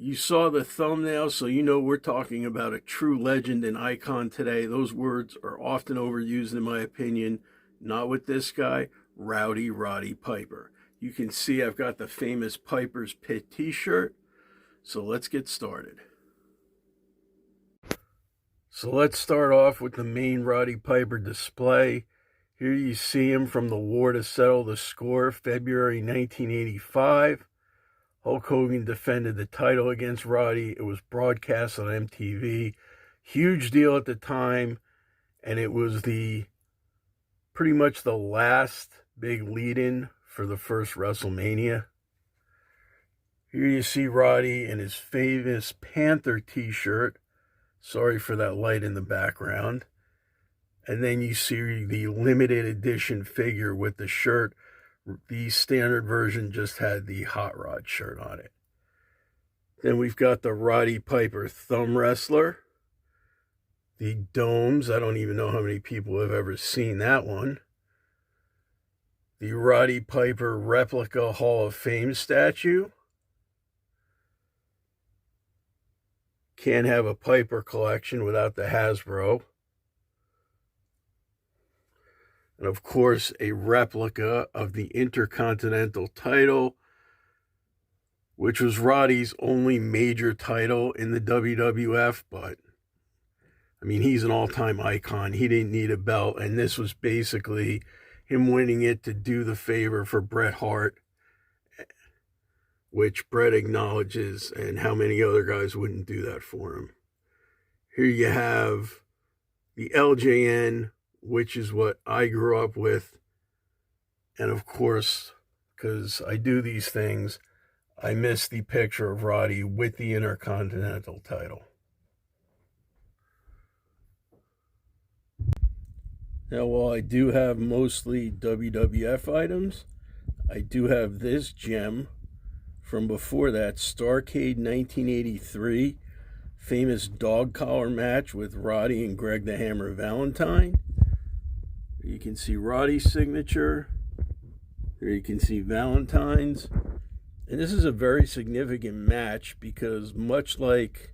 You saw the thumbnail, so you know we're talking about a true legend and icon today. Those words are often overused in my opinion. Not with this guy, Rowdy Roddy Piper. You can see I've got the famous Piper's Pit t-shirt. So let's get started. So let's start off with the main Roddy Piper display. Here you see him from the War to Settle the Score, February 1985. Hulk Hogan defended the title against Roddy. It was broadcast on MTV. Huge deal at the time, and it was pretty much the last big lead-in for the first WrestleMania. Here you see Roddy in his famous Panther t-shirt. Sorry for that light in the background. And then you see the limited edition figure with the shirt. The standard version just had the Hot Rod shirt on it. Then we've got the Roddy Piper thumb wrestler. The domes. I don't even know how many people have ever seen that one. The Roddy Piper replica Hall of Fame statue. Can't have a Piper collection without the Hasbro. And of course, a replica of the Intercontinental title, which was Roddy's only major title in the WWF. But, I mean, he's an all-time icon. He didn't need a belt. And this was basically him winning it to do the favor for Bret Hart, which Bret acknowledges, and how many other guys wouldn't do that for him. Here you have the LJN, which is what I grew up with. And of course, because I do these things, I miss the picture of Roddy with the Intercontinental title. Now, while I do have mostly WWF items, I do have this gem from before that, Starcade 1983, famous dog collar match with Roddy and Greg the Hammer Valentine. You can see Roddy's signature. Here you can see Valentine's. And this is a very significant match because much like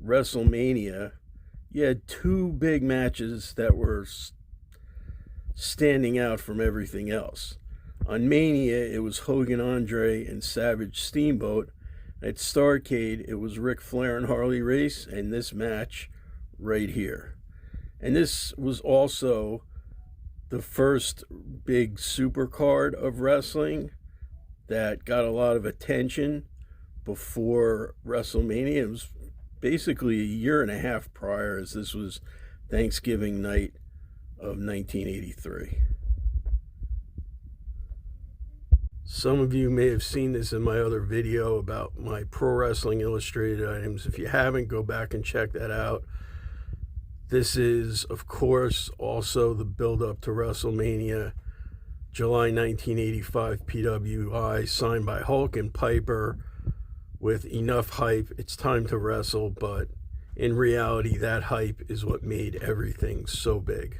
WrestleMania, you had two big matches that were standing out from everything else. On Mania, it was Hogan Andre and Savage Steamboat. At Starcade, it was Ric Flair and Harley Race, and this match right here. And this was also the first big super card of wrestling that got a lot of attention before WrestleMania. It was basically a year and a half prior, as this was Thanksgiving night of 1983. Some of you may have seen this in my other video about my Pro Wrestling Illustrated items. If you haven't, go back and check that out. This is, of course, also the build-up to WrestleMania, July 1985 PWI, signed by Hulk and Piper with enough hype. It's time to wrestle, but in reality, that hype is what made everything so big.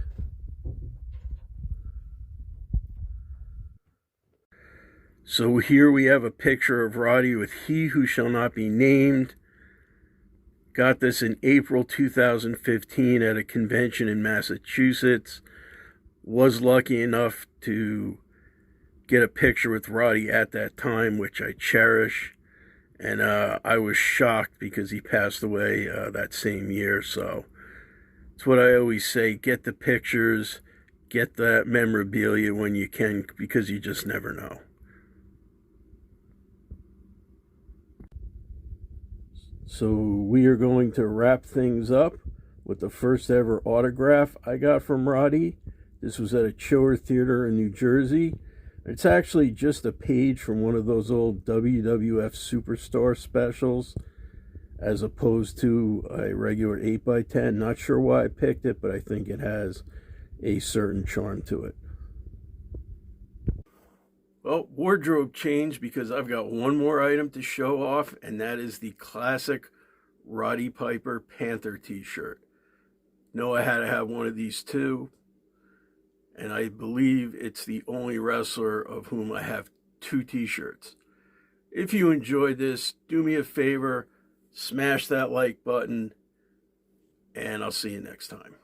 So here we have a picture of Roddy with He Who Shall Not Be Named. Got this in April 2015 at a convention in Massachusetts. Was lucky enough to get a picture with Roddy at that time, which I cherish. And I was shocked because he passed away that same year. So it's what I always say, get the pictures, get that memorabilia when you can, because you just never know. So we are going to wrap things up with the first ever autograph I got from Roddy. This was at a Chiller Theater in New Jersey. It's actually just a page from one of those old WWF Superstar specials, as opposed to a regular 8x10. Not sure why I picked it, but I think it has a certain charm to it. Well, wardrobe change because I've got one more item to show off, and that is the classic Roddy Piper Panther t-shirt. No, I had to have one of these too, and I believe it's the only wrestler of whom I have two t-shirts. If you enjoyed this, do me a favor, smash that like button, and I'll see you next time.